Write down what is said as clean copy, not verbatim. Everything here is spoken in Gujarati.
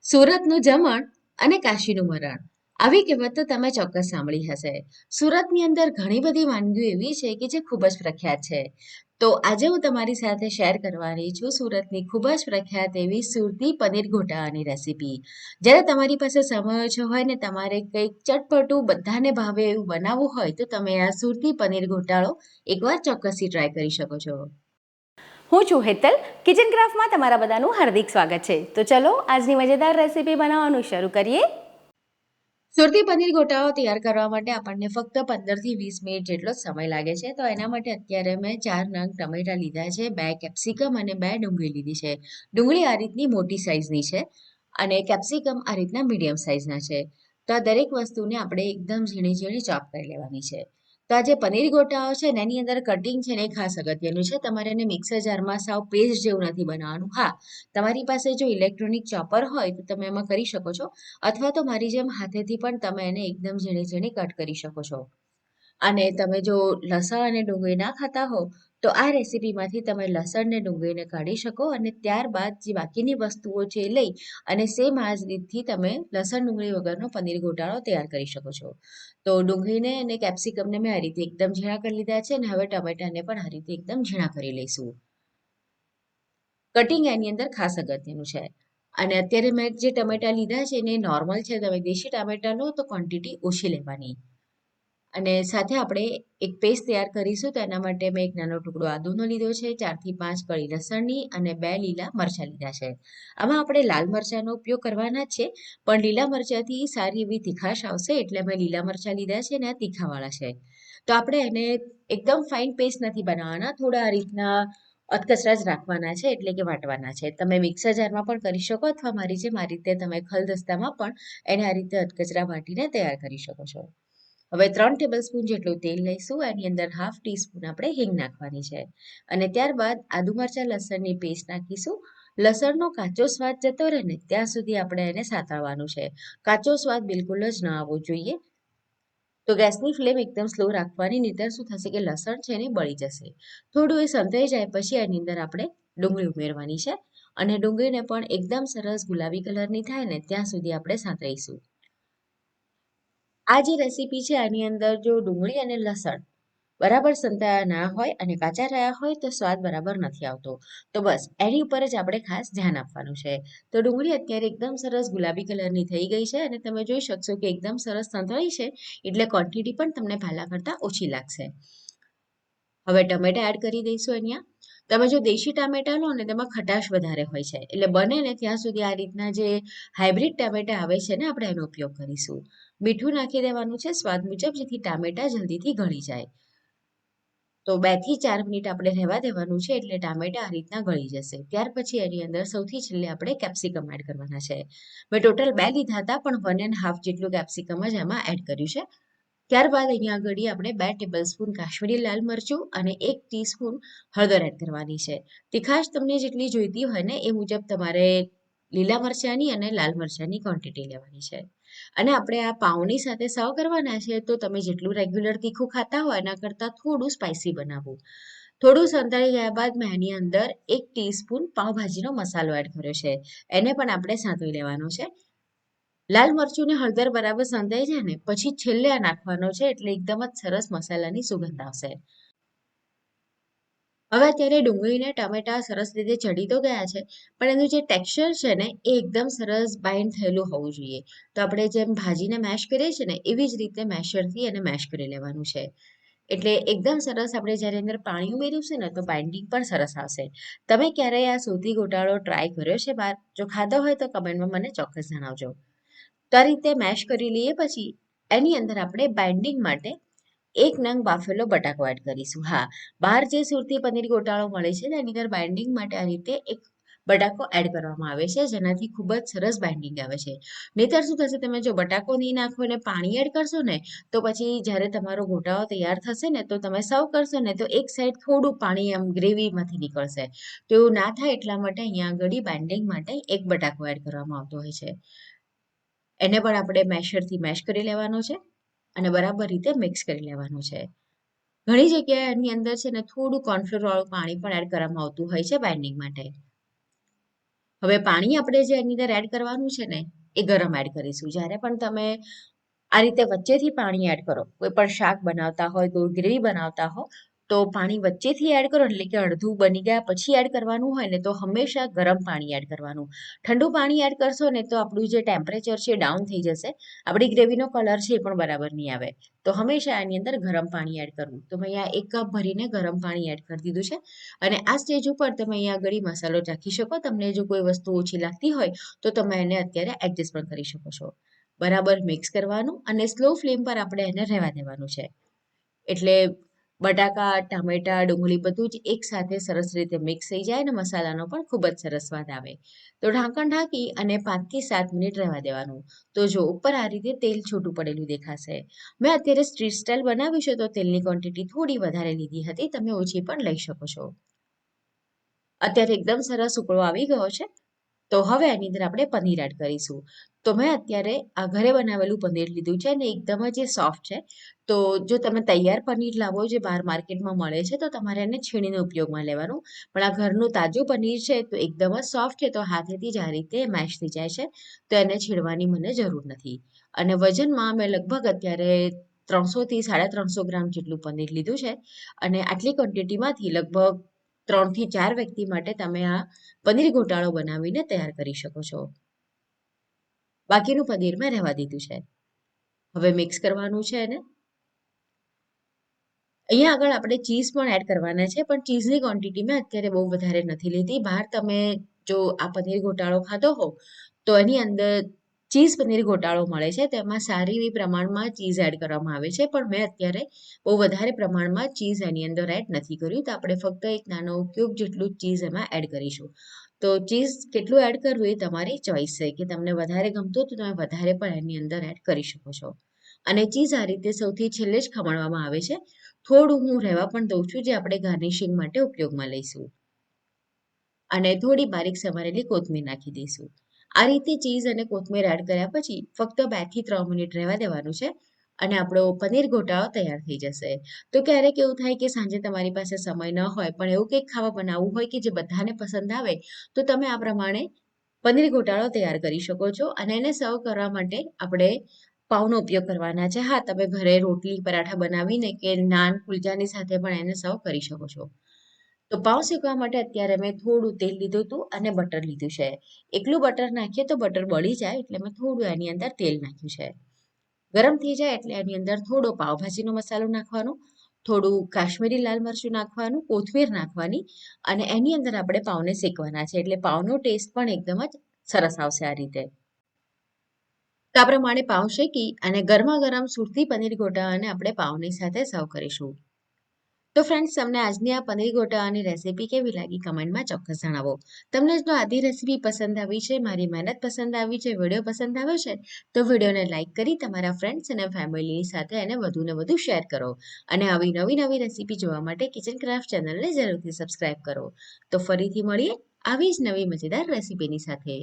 સુરતનું જમણ અને કાશીનું મરણ. આવી કહેવત તો તમે ચોક્કસ સાંભળી હશે. સુરતની અંદર ઘણી બધી વાનગીઓ એવી છે કે જે ખૂબ જ પ્રખ્યાત છે. તો આજે હું તમારી સાથે શેર કરવાની છું સુરતની ખૂબ જ પ્રખ્યાત એવી સુરતી પનીર ગોટાળાની રેસીપી. જ્યારે તમારી પાસે સમય ઓછો હોય ને તમારે કંઈક ચટપટું બધાને ભાવે એવું બનાવવું હોય તો તમે આ સુરતી પનીર ગોટાળો એકવાર ચોક્કસથી ટ્રાય કરી શકો છો. હું છું હેતલ. કિચન ક્રાફ્ટમાં તમારા બધાનું હાર્દિક સ્વાગત છે. તો ચલો આજની મજેદાર રેસીપી બનાવવાનું શરૂ કરીએ. સુરતી પનીર ગોટાળો તૈયાર કરવા માટે આપણને ફક્ત 15 થી 20 મિનિટ જેટલો જ સમય લાગે છે. તો એના માટે અત્યારે મેં 4 નંગ ટમેટા લીધા છે, 2 કેપ્સિકમ અને 2 ડુંગળી લીધી છે. ડુંગળી આ રીતની મોટી સાઈઝની છે અને કેપ્સિકમ આ રીતના મીડિયમ સાઈઝના છે. તો આ દરેક વસ્તુને આપણે એકદમ ઝીણી ઝીણી ચોપ કરી લેવાની છે. તો આ જે પનીર ગોટાળો છે ને એની અંદર કટિંગ છે ને એ ખાસ અગત્યનું છે. તમારે એને મિક્સર જારમાં સાવ પેસ્ટ જેવું નથી બનાવવાનું. હા, તમારી પાસે જો ઇલેક્ટ્રોનિક ચોપર હોય તો તમે એમાં કરી શકો છો, અથવા તો મારી જેમ હાથેથી પણ તમે એને એકદમ ઝીણી ઝીણી કટ કરી શકો છો. અને તમે જો લસણ અને ડુંગળી ના ખાતા હો તો આ રેસીપીમાંથી તમે લસણ ને ડુંગળીને કાઢી શકો અને ત્યારબાદ જે બાકીની વસ્તુઓ છે એ લઈ અને સેમ આ જ રીતથી તમે લસણ ડુંગળી વગરનો પનીર ગોટાળો તૈયાર કરી શકો છો. તો ડુંગળીને અને કેપ્સિકમને મેં આ રીતે એકદમ ઝીણા કરી લીધા છે અને હવે ટમેટાને પણ આ રીતે એકદમ ઝીણા કરી લઈશું. કટિંગ એની અંદર ખાસ અગત્યનું છે. અને અત્યારે મેં જે ટમેટા લીધા છે એને નોર્મલ છે. તમે દેશી ટામેટા લો તો ક્વોન્ટિટી ઓછી લેવાની. અને સાથે આપણે એક પેસ્ટ તૈયાર કરીશું. તો એના માટે મેં એક નાનો ટુકડો આદુનો લીધો છે, 4 થી 5 કળી લસણની અને 2 લીલા મરચાં લીધા છે. આમાં આપણે લાલ મરચાંનો ઉપયોગ કરવાના જ છે, પણ લીલા મરચાંથી સારી એવી તીખાશ આવશે એટલે મેં લીલા મરચાં લીધા છે અને આ તીખાવાળા છે. તો આપણે એને એકદમ ફાઇન પેસ્ટ નથી બનાવવાના, થોડા આ રીતના અધકચરા જ રાખવાના છે, એટલે કે વાટવાના છે. તમે મિક્સર જારમાં પણ કરી શકો અથવા મારી જેમ આ રીતે તમે ખલદસ્તામાં પણ એને આ રીતે અધકચરા વાટીને તૈયાર કરી શકો છો. હવે 3 ટેબલસ્પૂન જેટલું તેલ લઈશું. એની અંદર હાફ ટીસ્પૂન આપણે હિંગ નાખવાની છે અને ત્યારબાદ આદુ મરચાં લસણની પેસ્ટ નાખીશું. લસણનો કાચો સ્વાદ જતો રહે ને ત્યાં સુધી આપણે એને સાતળવાનું છે. કાચો સ્વાદ બિલકુલ જ ન આવવો જોઈએ. તો ગેસની ફ્લેમ એકદમ સ્લો રાખવાની, નહીંતર શું થશે કે લસણ છે ને બળી જશે. થોડું એ સંતાઈ જાય પછી એની અંદર આપણે ડુંગળી ઉમેરવાની છે અને ડુંગળીને પણ એકદમ સરસ ગુલાબી કલરની થાય ને ત્યાં સુધી આપણે સાંતળીશું. આ જે રેસીપી છે આની અંદર જો ડુંગળી અને લસણ બરાબર સંતાયા ના હોય અને કાચા રહ્યા હોય તો સ્વાદ બરાબર નથી આવતો. તો બસ એની ઉપર જ આપણે ખાસ ધ્યાન આપવાનું છે. તો ડુંગળી અત્યારે એકદમ સરસ ગુલાબી કલરની થઈ ગઈ છે અને તમે જોઈ શકશો કે એકદમ સરસ સંતળાઈ છે, એટલે ક્વોન્ટિટી પણ તમને પહેલા કરતાં ઓછી લાગશે. હવે ટમેટા એડ કરી દઈશું અહીંયા. તમે જો દેશી ટામેટા લો ને તેમાં ખટાશ વધારે હોય છે, એટલે બને ને ત્યાં સુધી આ રીતના જે હાઇબ્રિડ ટામેટા આવે છે ને આપણે એનો ઉપયોગ કરીશું. મીઠું નાખી દેવાનું છે સ્વાદ મુજબ, જેથી ટામેટા જલ્દીથી ગળી જાય. તો 2 થી 4 મિનિટ આપણે રહેવા દેવાનું છે એટલે ટામેટા આ રીતના ગળી જશે. ત્યાર પછી એની અંદર સૌથી છેલ્લે આપણે કેપ્સિકમ એડ કરવાના છે. મેં ટોટલ 2 લીધા હતા, પણ 1.5 જેટલું કેપ્સિકમ જ એમાં એડ કર્યું છે. ત્યારબાદ અહીંયા આગળ આપણે 2 ટેબલસ્પૂન કાશ્મીરી લાલ મરચું અને 1 ટીસ્પૂન હળદર એડ કરવાની છે. તીખાશ તમને જેટલી જોઈતી હોય ને એ મુજબ તમારે લીલા મરચાંની અને લાલ મરચાંની ક્વોન્ટિટી લેવાની છે. અને આપણે આ પાઉની સાથે સર્વ કરવાના છે, તો તમે જેટલું રેગ્યુલર તીખું ખાતા હોય એના કરતાં થોડું સ્પાઇસી બનાવવું. થોડું સંતળાઈ ગયા બાદ મેં એની અંદર 1 ટીસ્પૂન પાવભાજીનો મસાલો એડ કર્યો છે. એને પણ આપણે સાંતળી લેવાનો છે. લાલ મરચું ને હળદર બરાબર સંધાઈ જાય ને પછી છેલ્લે આ નાખવાનો છે, એટલે એકદમ જ સરસ મસાલાની સુગંધ આવશે. હવે અત્યારે ડુંગળીને ટામેટા સરસ રીતે ચડી તો ગયા છે, પણ એનું જે ટેક્સચર છે ને એ એકદમ સરસ બાઇન્ડ થયેલું હોવું જોઈએ. તો આપણે જેમ ભાજીને મેશ કરીએ છીએ ને એવી જ રીતે મેશરથી એને મેશ કરી લેવાનું છે. એટલે એકદમ સરસ આપણે જ્યારે અંદર પાણી ઉમેર્યું ને તો બાઇન્ડિંગ પણ સરસ આવશે. તમે ક્યારેય આ સુરતી ગોટાળો ટ્રાય કર્યો છે બહાર? જો ખાધો હોય તો કમેન્ટમાં મને ચોક્કસ જણાવજો. તો આ રીતે મેશ કરી લઈએ પછી એની અંદર આપણે બાઇન્ડિંગ માટે 1 નંગ બાફેલો બટાકો એડ કરીશું. હા, બહાર જે સુરતી પનીર ગોટાળો મળે છે ને એની અંદર બાઇન્ડિંગ માટે આ રીતે એક બટાકો એડ કરવામાં આવે છે, જેનાથી ખૂબ જ સરસ બાઇન્ડિંગ આવે છે. નહીંતર શું થશે, તમે જો બટાકો નહીં નાખો અને પાણી એડ કરશો ને તો પછી જ્યારે તમારો ગોટાળો તૈયાર થશે ને તો તમે સર્વ કરશો ને તો એક સાઈડ થોડું પાણી આમ ગ્રેવીમાંથી નીકળશે. તો એવું ના થાય એટલા માટે અહીંયા આગળ બાઇન્ડિંગ માટે એક બટાકો એડ કરવામાં આવતો હોય છે. એને પણ આપણે મેશરથી મેશ કરી લેવાનો છે અને બરાબર રીતે મિક્સ કરી લેવાનું છે. ઘણી જગ્યાએ એની અંદર છે ને થોડું કોર્નફ્લોર વાળું પાણી પણ એડ કરવામાં આવતું હોય છે બાઇન્ડિંગ માટે. હવે પાણી આપણે જે એની અંદર એડ કરવાનું છે ને એ ગરમ એડ કરીશું. જ્યારે પણ તમે આ રીતે વચ્ચેથી પાણી એડ કરો, કોઈ પણ શાક બનાવતા હોય, કોઈ ગ્રેવી બનાવતા હો, તો પાણી વચ્ચેથી એડ કરો એટલે કે અડધું બની ગયા પછી એડ કરવાનું હોય ને તો હંમેશા ગરમ પાણી એડ કરવાનું. ઠંડુ પાણી એડ કરશો ને તો આપણું જે ટેમ્પરેચર છે ડાઉન થઈ જશે, આપણી ગ્રેવીનો કલર છે એ પણ બરાબર નહીં આવે. તો હંમેશા એની અંદર ગરમ પાણી એડ કરવું. તો મેં અહીંયા 1 કપ ભરીને ગરમ પાણી એડ કરી દીધું છે. અને આ સ્ટેજ ઉપર તમે અહીંયા આગળ મસાલો ચાખી શકો. તમને જો કોઈ વસ્તુ ઓછી લાગતી હોય તો તમે એને અત્યારે એડજસ્ટ પણ કરી શકો છો. બરાબર મિક્સ કરવાનું અને સ્લો ફ્લેમ પર આપણે એને રહેવા દેવાનું છે. એટલે બટાકા, ટામેટા, ડુંગળી બધું જ એકસાથે સરસ રીતે મિક્સ થઈ જાય અને મસાલાનો પણ ખૂબ જ સરસ સ્વાદ આવે. તો ઢાંકણ ઢાંકી અને 5 થી 7 મિનિટ રહેવા દેવાનું. તો જો ઉપર આ રીતે તેલ છૂટું પડેલું દેખાશે. મેં અત્યારે સ્ટ્રીટ સ્ટાઇલ બનાવ્યું છે તો તેલની ક્વોન્ટિટી થોડી વધારે લીધી હતી. તમે ઓછી પણ લઈ શકો છો. અત્યારે એકદમ સરસ ઉકળો આવી ગયો છે. તો હવે એની અંદર આપણે પનીર એડ કરીશું. તો મેં અત્યારે આ ઘરે બનાવેલું પનીર લીધું છે અને એકદમ જ એ સોફ્ટ છે. તો જો તમે તૈયાર પનીર લાવો જે બહાર માર્કેટમાં મળે છે તો તમારે એને છીણીને ઉપયોગમાં લેવાનું. પણ આ ઘરનું તાજું પનીર છે તો એકદમ જ સોફ્ટ છે તો હાથેથી જ આ રીતે મેશ થઈ જાય છે. તો એને છીણવાની મને જરૂર નથી. અને વજનમાં મેં લગભગ અત્યારે 300 થી 350 ગ્રામ જેટલું પનીર લીધું છે. અને આટલી ક્વોન્ટિટીમાંથી લગભગ 3 થી 4 વ્યક્તિ માટે તમે આ પનીર ગોટાળો બનાવીને તૈયાર કરી શકો છો. બાકીનું પનીર મેં રહેવા દીધું છે. હવે મિક્સ કરવાનું છે એને. અહીંયા આગળ આપણે ચીઝ પણ એડ કરવાના છે પણ ચીઝની ક્વોન્ટિટી મેં અત્યારે બહુ વધારે નથી લીધી. બહાર તમે જો આ પનીર ગોટાળો ખાધો હો તો એની અંદર ચીઝ પનીર ગોટાળો મળે છે. તેમાં સારી એવી પ્રમાણમાં ચીઝ એડ કરવામાં આવે છે પણ મેં અત્યારે બહુ વધારે પ્રમાણમાં ચીઝ એની અંદર એડ નથી કર્યું. તો આપણે ફક્ત એક નાનો ક્યુબ જેટલું ચીઝ એમાં એડ કરીશું. તો ચીઝ કેટલું એડ કરવું એ તમારી ચોઈસ છે કે તમને વધારે ગમતું તો તમે વધારે પણ એની અંદર એડ કરી શકો છો. અને ચીઝ આ રીતે સૌથી છેલ્લે જ ખમણવામાં આવે છે. થોડું હું રહેવા પણ દઉં છું જે આપણે ગાર્નિશિંગ માટે ઉપયોગમાં લઈશું. અને થોડી બારીક સમારેલી કોથમીર નાખી દઈશું. આ રીતે ચીઝ અને કોથમીર એડ કર્યા પછી ફક્ત 2 થી 3 મિનિટ રહેવા દેવાનું છે અને આપણો પનીર ગોટાળો તૈયાર થઈ જશે. તો ક્યારેક એવું થાય કે સાંજે તમારી પાસે સમય ન હોય પણ એવું કંઈક ખાવા બનાવવું હોય કે જે બધાને પસંદ આવે તો તમે આ પ્રમાણે પનીર ગોટાળો તૈયાર કરી શકો છો. અને એને સર્વ કરવા માટે આપણે પાઉનો ઉપયોગ કરવાના છે. હા, તમે ઘરે રોટલી પરાઠા બનાવીને કે નાન કુલચાની સાથે પણ એને સર્વ કરી શકો છો. તો પાઉં શેકવા માટે અત્યારે મેં થોડું તેલ લીધું હતું અને બટર લીધું છે. એકલું બટર નાખીએ તો બટર બળી જાય એટલે મેં થોડું એની અંદર તેલ નાખ્યું છે. ગરમ થઈ જાય એટલે એની અંદર થોડો પાવભાજીનો મસાલો નાખવાનો, થોડું કાશ્મીરી લાલ મરચું નાખવાનું, કોથમીર નાખવાની અને એની અંદર આપણે પાઉંને શેકવાના છે. એટલે પાઉંનો ટેસ્ટ પણ એકદમ જ સરસ આવશે આ રીતે. તો આ પ્રમાણે પાઉં શેકી અને ગરમા ગરમ સુરતી પનીર ગોટાળાને આપણે પાઉંની સાથે સર્વ કરીશું. તો ફ્રેન્ડ્સ તમને આજની આ પનીર ગોટાળાની રેસીપી કેવી લાગી કમેન્ટમાં ચોક્કસ જણાવો. તમને જો આદી રેસીપી પસંદ આવી છે, મારી મહેનત પસંદ આવી છે, વિડીયો પસંદ આવ્યો છે તો વિડીયોને લાઇક કરી તમારા ફ્રેન્ડ્સ અને ફેમિલી સાથે એને વધુને વધુ શેર કરો. અને આવી નવી નવી રેસીપી જોવા માટે કિચન ક્રાફ્ટ ચેનલને જરૂરથી સબસ્ક્રાઇબ કરો. તો ફરીથી મળીએ આવી જ નવી મજેદાર રેસીપીની સાથે.